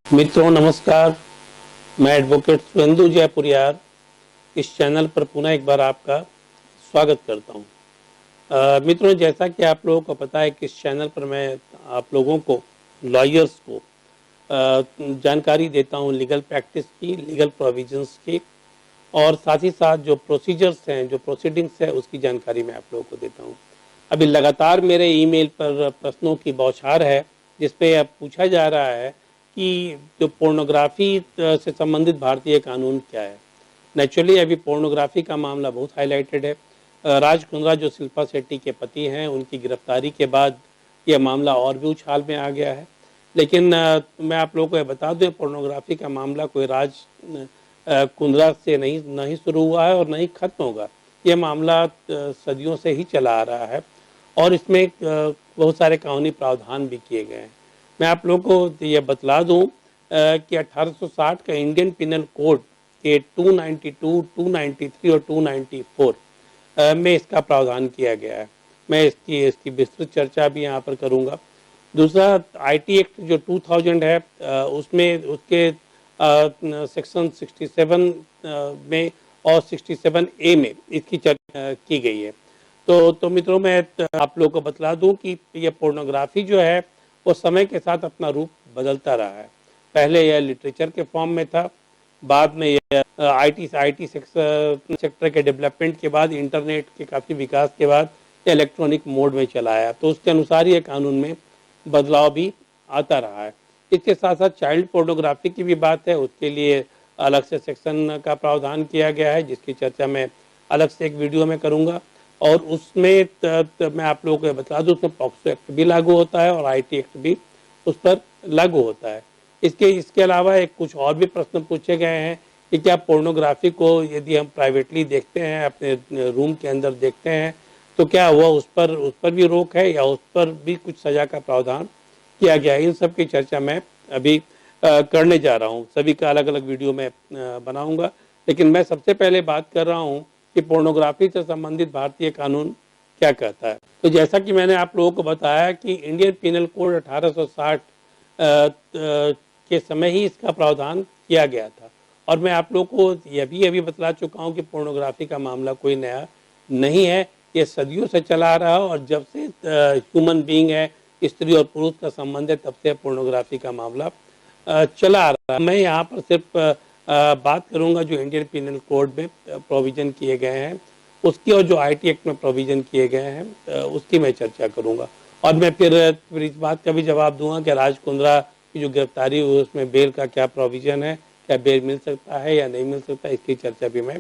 मित्रों नमस्कार। मैं एडवोकेट सुरेंदु जयपुरियार इस चैनल पर पुनः एक बार आपका स्वागत करता हूं। मित्रों, जैसा कि आप लोगों को पता है कि इस चैनल पर मैं आप लोगों को, लॉयर्स को जानकारी देता हूं लीगल प्रैक्टिस की, लीगल प्रोविजंस की, और साथ ही साथ जो प्रोसीजर्स हैं, जो प्रोसीडिंग्स है, उसकी जानकारी मैं आप लोगों को देता हूं। अभी लगातार मेरे ईमेल पर प्रश्नों की बौछार है, जिसपे अब पूछा जा रहा है कि जो पोर्नोग्राफी से संबंधित भारतीय कानून क्या है। नेचुरली अभी पोर्नोग्राफी का मामला बहुत हाईलाइटेड है। राज कुंद्रा जो शिल्पा शेट्टी के पति हैं, उनकी गिरफ्तारी के बाद यह मामला और भी उछाल में आ गया है। लेकिन मैं आप लोगों को यह बता दूं, पोर्नोग्राफी का मामला कोई राज कुंद्रा से नहीं शुरू हुआ है और नहीं खत्म होगा। यह मामला सदियों से ही चला आ रहा है और इसमें बहुत सारे कानूनी प्रावधान भी किए गए हैं। मैं आप लोगों को यह बतला दूं कि 1860 का इंडियन पिनल कोड के 292, 293 और 294 में इसका प्रावधान किया गया है। मैं इसकी विस्तृत चर्चा भी यहाँ पर करूँगा। दूसरा, आईटी एक्ट जो 2000 है, उसमें उसके सेक्शन 67 में और 67A में इसकी चर्चा की गई है। तो मित्रों, मैं आप लोगों को बतला दूं कि यह पोर्नोग्राफी जो है वो समय के साथ अपना रूप बदलता रहा है। पहले यह लिटरेचर के फॉर्म में था, बाद में यह आईटी सेक्टर के डेवलपमेंट के बाद, इंटरनेट के काफ़ी विकास के बाद इलेक्ट्रॉनिक मोड में चला आया। तो उसके अनुसार ये कानून में बदलाव भी आता रहा है। इसके साथ साथ चाइल्ड पोर्नोग्राफी की भी बात है, उसके लिए अलग से सेक्शन का प्रावधान किया गया है, जिसकी चर्चा मैं अलग से एक वीडियो में करूँगा। और उसमें मैं आप लोगों को बता दूं, उसमें पॉक्सो एक्ट भी लागू होता है और आईटी एक्ट भी उस पर लागू होता है। इसके अलावा एक कुछ और भी प्रश्न पूछे गए हैं कि क्या पोर्नोग्राफी को यदि हम प्राइवेटली देखते हैं, अपने रूम के अंदर देखते हैं, तो क्या वह उस पर भी रोक है या उस पर भी कुछ सजा का प्रावधान किया गया है। इन सब की चर्चा मैं अभी करने जा रहा हूँ। सभी का अलग अलग वीडियो में बनाऊंगा, लेकिन मैं सबसे पहले बात कर रहा हूँ कि पोर्नोग्राफी से संबंधित भारतीय कानून क्या कहता है। तो जैसा कि मैंने आप लोगों को बताया कि इंडियन पिनल कोड 1860 के समय ही इसका प्रावधान किया गया था। और मैं आप लोगों को यह भी अभी बतला चुका हूँ कि पोर्नोग्राफी का मामला कोई नया नहीं है, ये सदियों से चला आ रहा है। और जब से ह्यूमन बीइंग है, स्त्री और पुरुष का संबंध है, तब से पोर्नोग्राफी का मामला चला आ रहा है। मैं यहाँ पर सिर्फ बात करूंगा जो इंडियन पिनल कोड में प्रोविजन किए गए हैं उसकी, और जो आईटी एक्ट में प्रोविजन किए गए हैं उसकी मैं चर्चा करूंगा। और मैं फिर इस बात का भी जवाब दूंगा कि राज कुंद्रा की जो गिरफ्तारी हुई उसमें बेल का क्या प्रोविजन है, क्या बेल मिल सकता है या नहीं मिल सकता, इसकी चर्चा भी मैं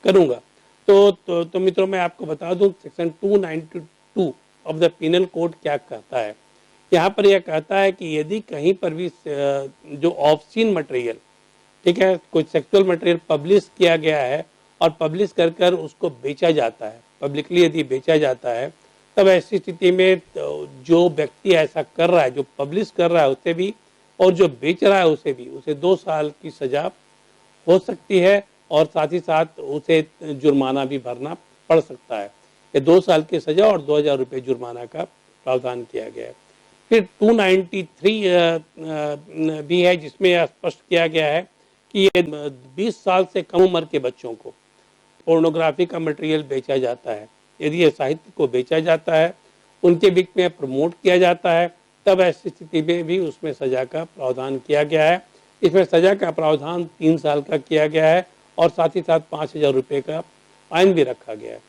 करूंगा। तो मित्रों, मैं आपको बता दूं section 292 of the penal code क्या कहता है। यहाँ पर यह कहता है कि यदि कहीं पर भी जो ऑफ सीन मटेरियल, ठीक है, कोई सेक्सुअल मटेरियल पब्लिश किया गया है और पब्लिश कर उसको बेचा जाता है, पब्लिकली यदि बेचा जाता है, तब ऐसी स्थिति में जो व्यक्ति ऐसा कर रहा है, जो पब्लिश कर रहा है उसे भी, और जो बेच रहा है उसे 2 साल की सजा हो सकती है और साथ ही साथ उसे जुर्माना भी भरना पड़ सकता है। ये 2 साल की सजा और 2000 रुपये जुर्माना का प्रावधान किया गया है। फिर 293 भी है, जिसमें स्पष्ट किया गया है कि ये 20 साल से कम उम्र के बच्चों को पोर्नोग्राफी का मटेरियल बेचा जाता है, यदि ये साहित्य को बेचा जाता है, उनके बीच में प्रमोट किया जाता है, तब ऐसी स्थिति में भी उसमें सजा का प्रावधान किया गया है। इसमें सजा का प्रावधान 3 साल का किया गया है और साथ ही साथ 5000 रुपये का फाइन भी रखा गया है।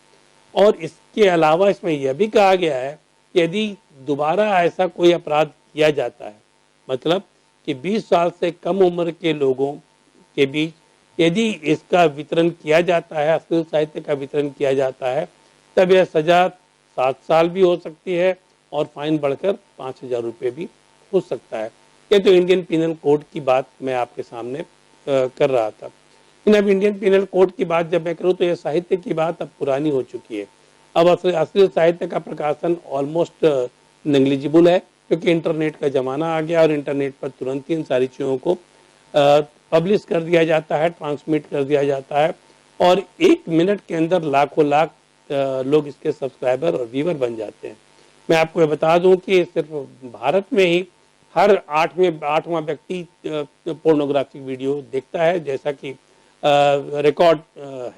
और इसके अलावा इसमें यह भी कहा गया है कि यदि दोबारा ऐसा कोई अपराध किया जाता है, मतलब कि 20 साल से कम उम्र के लोगों के बीच यदि इसका वितरण किया जाता है, अश्लील साहित्य का वितरण किया जाता है, तब यह सजा 7 साल भी हो सकती है और फाइन बढ़कर 5000 रुपये भी हो सकता है। ये तो इंडियन पिनल कोड की बात मैं आपके सामने कर रहा था। लेकिन अब इंडियन पिनल कोड की बात जब मैं करूँ तो यह साहित्य की बात अब पुरानी हो चुकी है। अब अश्लील साहित्य का प्रकाशन ऑलमोस्ट नेग्लिजिबल है, क्योंकि इंटरनेट का ज़माना आ गया और इंटरनेट पर तुरंत ही इन सारी चीज़ों को पब्लिश कर दिया जाता है, ट्रांसमिट कर दिया जाता है, और 1 मिनट के अंदर लाखों लाख लोग इसके सब्सक्राइबर और व्यूअर बन जाते हैं। मैं आपको ये बता दूं कि सिर्फ भारत में ही हर आठवां व्यक्ति पोर्नोग्राफिक वीडियो देखता है, जैसा कि रिकॉर्ड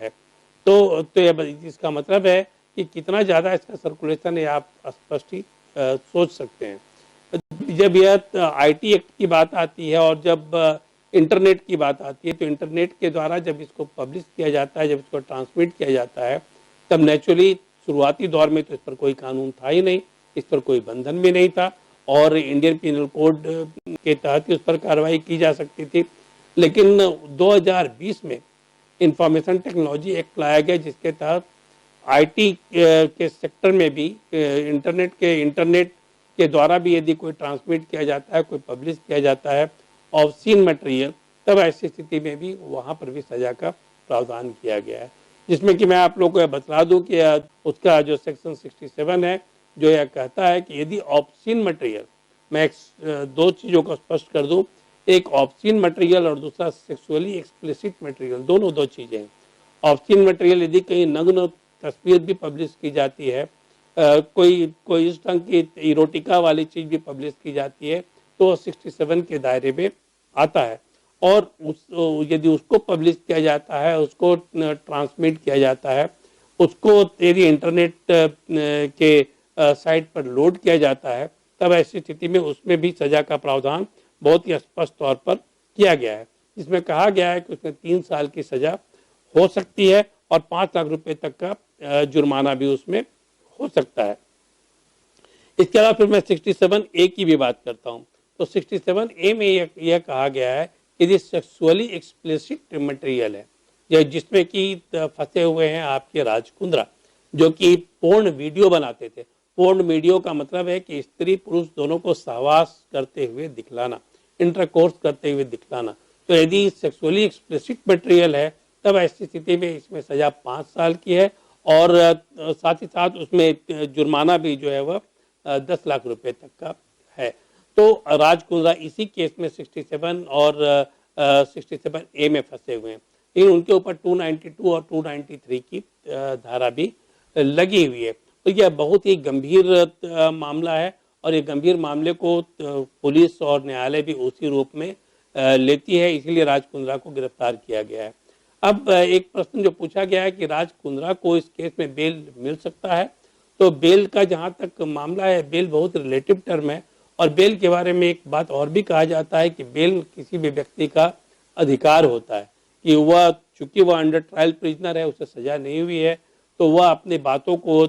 है। इसका मतलब है कि कितना ज़्यादा इसका सर्कुलेशन है, आप स्पष्ट ही सोच सकते हैं। जब यह आईटी एक्ट की बात आती है और जब इंटरनेट की बात आती है, तो इंटरनेट के द्वारा जब इसको पब्लिश किया जाता है, जब इसको ट्रांसमिट किया जाता है, तब नेचुरली शुरुआती दौर में तो इस पर कोई कानून था ही नहीं, इस पर कोई बंधन भी नहीं था और इंडियन पिनल कोड के तहत उस पर कार्रवाई की जा सकती थी। लेकिन 2020 में इंफॉर्मेशन टेक्नोलॉजी एक्ट लाया गया, जिसके तहत आईटी के सेक्टर में भी इंटरनेट के द्वारा भी यदि कोई ट्रांसमिट किया जाता है, कोई पब्लिश किया जाता है ऑब्सीन मटेरियल, तब ऐसी स्थिति में भी वहाँ पर भी सजा का प्रावधान किया गया है। जिसमें कि मैं आप लोगों को बतला दूं कि उसका जो सेक्शन 67 है, जो यह कहता है कि यदि ऑब्सीन मटेरियल, मैं दो चीज़ों को स्पष्ट कर दूं, एक ऑब्सीन मटेरियल और दूसरा सेक्सुअली एक्सप्लिसिट मटेरियल, दोनों दो चीज़ें हैं। ऑब्सीन मटेरियल यदि कहीं नग्न तस्वीर भी पब्लिश की जाती है, कोई इस ढंग की इरोटिका वाली चीज़ भी पब्लिश की जाती है, तो 67 के दायरे में आता है। और यदि उसको पब्लिश किया जाता है, उसको ट्रांसमिट किया जाता है, उसको यदि इंटरनेट के साइट पर लोड किया जाता है, तब ऐसी स्थिति में उसमें भी सजा का प्रावधान बहुत ही स्पष्ट तौर पर किया गया है, जिसमें कहा गया है कि उसमें 3 साल की सजा हो सकती है और 5 लाख रुपए तक का जुर्माना भी उसमें हो सकता है। इसके अलावा फिर मैं 67A की भी बात करता हूँ। तो 67A में यह कहा गया है कि यदि सेक्सुअली एक्सप्लिसिट मटेरियल है, जिसमें कि फंसे हुए हैं आपके राज कुंद्रा, जो कि पोर्न वीडियो बनाते थे। पोर्न वीडियो का मतलब है कि स्त्री पुरुष दोनों को सहवास करते हुए दिखलाना, इंटरकोर्स करते हुए दिखलाना। तो यदि सेक्सुअली एक्सप्लिसिट मटेरियल है, तब ऐसी स्थिति में इसमें सजा 5 साल की है और साथ ही साथ उसमें जुर्माना भी जो है वह 10 लाख रुपए तक का है। तो राज कुंद्रा इसी केस में 67 और 67A में फंसे हुए हैं, लेकिन उनके ऊपर 292 और 293 की धारा भी लगी हुई है। तो यह बहुत ही गंभीर मामला है और ये गंभीर मामले को पुलिस और न्यायालय भी उसी रूप में लेती है, इसीलिए राज कुंद्रा को गिरफ्तार किया गया है। अब एक प्रश्न जो पूछा गया है कि राज कुंद्रा को इस केस में बेल मिल सकता है, तो बेल का जहां तक मामला है, बेल बहुत रिलेटिव टर्म है और बेल के बारे में एक बात और भी कहा जाता है कि बेल किसी भी व्यक्ति का अधिकार होता है कि वह, चूंकि वह अंडर ट्रायल प्रिजनर है, उसे सजा नहीं हुई है, तो वह अपनी बातों को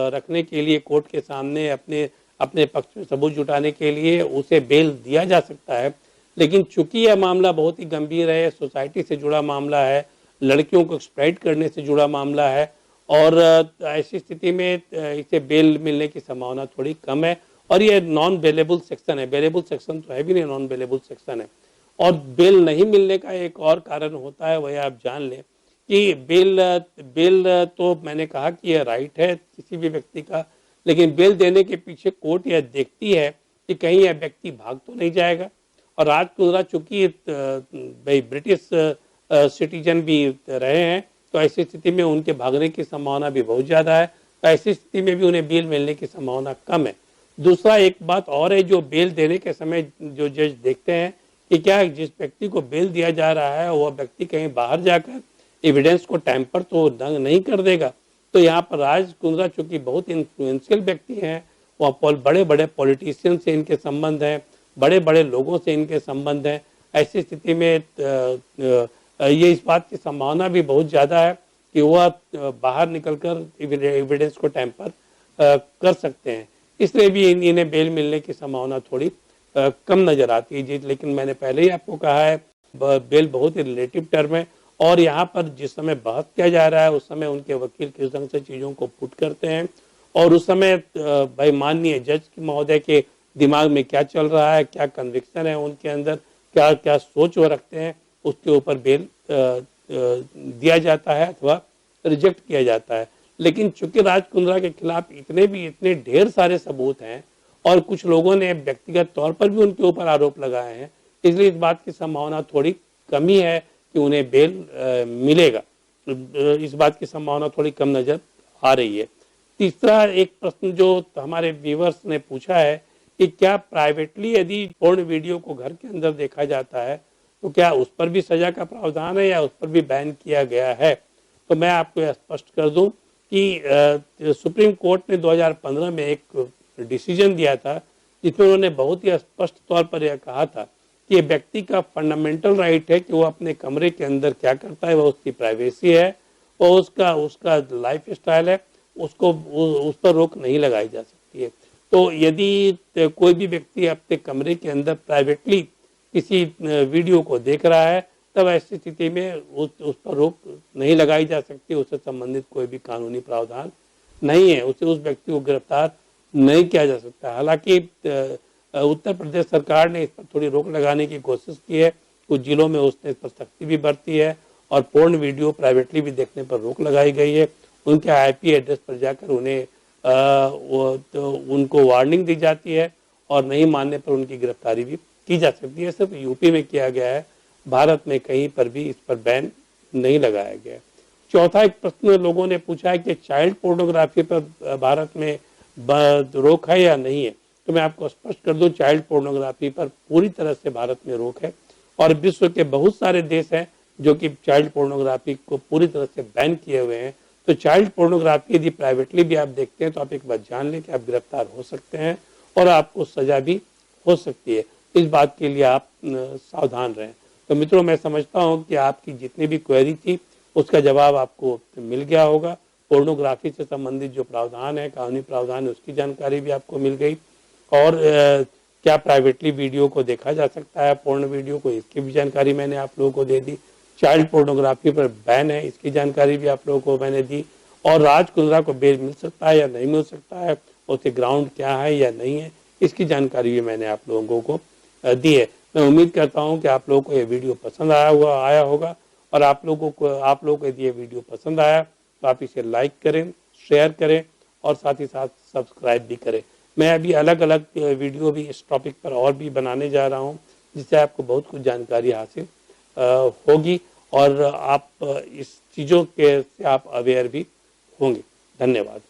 रखने के लिए कोर्ट के सामने अपने पक्ष में सबूत जुटाने के लिए उसे बेल दिया जा सकता है। लेकिन चूंकि यह मामला बहुत ही गंभीर है, सोसाइटी से जुड़ा मामला है, लड़कियों को एक्सप्लॉइट करने से जुड़ा मामला है और ऐसी स्थिति में इसे बेल मिलने की संभावना थोड़ी कम है और ये नॉन बेलेबल सेक्शन है। बेलेबल सेक्शन तो है भी नहीं, नॉन बेलेबल सेक्शन है। और बेल नहीं मिलने का एक और कारण होता है, वह आप जान लें कि बेल तो मैंने कहा कि यह राइट है किसी भी व्यक्ति का, लेकिन बेल देने के पीछे कोर्ट यह देखती है कि कहीं यह व्यक्ति भाग तो नहीं जाएगा। और राज कुंद्रा चूंकि भाई ब्रिटिश सिटीजन भी रहे हैं, तो ऐसी स्थिति में उनके भागने की संभावना भी बहुत ज़्यादा है, तो ऐसी स्थिति में भी उन्हें बेल मिलने की संभावना कम है। दूसरा एक बात और है जो बेल देने के समय जो जज देखते हैं कि क्या जिस व्यक्ति को बेल दिया जा रहा है वह व्यक्ति कहीं बाहर जाकर एविडेंस को टैंपर तो नहीं कर देगा। तो यहाँ पर राज कुंद्रा चूंकि बहुत इन्फ्लुएंशियल व्यक्ति हैं, वह बड़े बड़े पॉलिटिशियन से इनके संबंध हैं, बड़े बड़े लोगों से इनके संबंध हैं। ऐसी स्थिति में ये इस बात की संभावना भी बहुत ज़्यादा है कि वह बाहर निकलकर एविडेंस को टैंपर कर सकते हैं, इसलिए भी इन्हें बेल मिलने की संभावना थोड़ी कम नजर आती है जी। लेकिन मैंने पहले ही आपको कहा है बेल बहुत ही रिलेटिव टर्म है और यहाँ पर जिस समय बहस किया जा रहा है उस समय उनके वकील किस ढंग से चीज़ों को पुट करते हैं और उस समय भाई माननीय जज महोदय के दिमाग में क्या चल रहा है, क्या कन्विक्शन है उनके अंदर, क्या क्या सोच वो रखते हैं, उसके ऊपर बेल दिया जाता है अथवा रिजेक्ट किया जाता है। लेकिन चूंकि राज कुंद्रा के खिलाफ इतने ढेर सारे सबूत हैं और कुछ लोगों ने व्यक्तिगत तौर पर भी उनके ऊपर आरोप लगाए हैं, इसलिए इस बात की संभावना थोड़ी कमी है कि उन्हें बेल मिलेगा। इस बात की संभावना थोड़ी कम नजर आ रही है। तीसरा एक प्रश्न जो हमारे व्यूअर्स ने पूछा है कि क्या प्राइवेटली यदि पोर्न वीडियो को घर के अंदर देखा जाता है तो क्या उस पर भी सजा का प्रावधान है या उस पर भी बैन किया गया है। तो मैं आपको यह स्पष्ट कर दूं कि सुप्रीम कोर्ट ने 2015 में एक डिसीजन दिया था जिसमें उन्होंने बहुत ही स्पष्ट तौर पर यह कहा था कि व्यक्ति का फंडामेंटल राइट है कि वो अपने कमरे के अंदर क्या करता है, वह उसकी प्राइवेसी है, वो उसका लाइफ स्टाइल है, उसको उस पर रोक नहीं लगाई जा सकती है। तो यदि कोई भी व्यक्ति अपने कमरे के अंदर प्राइवेटली किसी वीडियो को देख रहा है तब ऐसी स्थिति में उस पर रोक नहीं लगाई जा सकती, उससे संबंधित कोई भी कानूनी प्रावधान नहीं है, उसे उस व्यक्ति को गिरफ्तार नहीं किया जा सकता। हालांकि उत्तर प्रदेश सरकार ने इस पर थोड़ी रोक लगाने की कोशिश की है, कुछ जिलों में उसने इस पर सख्ती भी बरती है और पोर्न वीडियो प्राइवेटली भी देखने पर रोक लगाई गई है। उनके आईपी एड्रेस पर जाकर उन्हें उनको वार्निंग दी जाती है और नहीं मानने पर उनकी गिरफ्तारी भी की जा सकती है। सिर्फ यूपी में किया गया है, भारत में कहीं पर भी इस पर बैन नहीं लगाया गया। चौथा एक प्रश्न लोगों ने पूछा है कि चाइल्ड पोर्नोग्राफी पर भारत में रोक है या नहीं है। तो मैं आपको स्पष्ट कर दूं, चाइल्ड पोर्नोग्राफी पर पूरी तरह से भारत में रोक है और विश्व के बहुत सारे देश हैं जो कि चाइल्ड पोर्नोग्राफी को पूरी तरह से बैन किए हुए हैं। तो चाइल्ड पोर्नोग्राफी यदि प्राइवेटली भी आप देखते हैं तो आप एक बात जान लें कि आप गिरफ्तार हो सकते हैं और आपको सजा भी हो सकती है। इस बात के लिए आप सावधान रहें। तो मित्रों, मैं समझता हूं कि आपकी जितनी भी क्वेरी थी उसका जवाब आपको मिल गया होगा। पोर्नोग्राफी से संबंधित जो प्रावधान है, कानूनी प्रावधान है, उसकी जानकारी भी आपको मिल गई और क्या प्राइवेटली वीडियो को देखा जा सकता है, पोर्न वीडियो को, इसकी भी जानकारी मैंने आप लोगों को दे दी। चाइल्ड पोर्नोग्राफी पर बैन है, इसकी जानकारी भी आप लोगों को मैंने दी और राज कुंद्रा को बेल मिल सकता है या नहीं मिल सकता है, उसके ग्राउंड क्या है या नहीं है, इसकी जानकारी भी मैंने आप लोगों को दी है। मैं उम्मीद करता हूं कि आप लोगों को ये वीडियो पसंद आया होगा और आप लोगों को यदि ये वीडियो पसंद आया तो आप इसे लाइक करें, शेयर करें और साथ ही साथ सब्सक्राइब भी करें। मैं अभी अलग अलग वीडियो भी इस टॉपिक पर और भी बनाने जा रहा हूं जिससे आपको बहुत कुछ जानकारी हासिल होगी और आप इस चीज़ों के से आप अवेयर भी होंगे। धन्यवाद।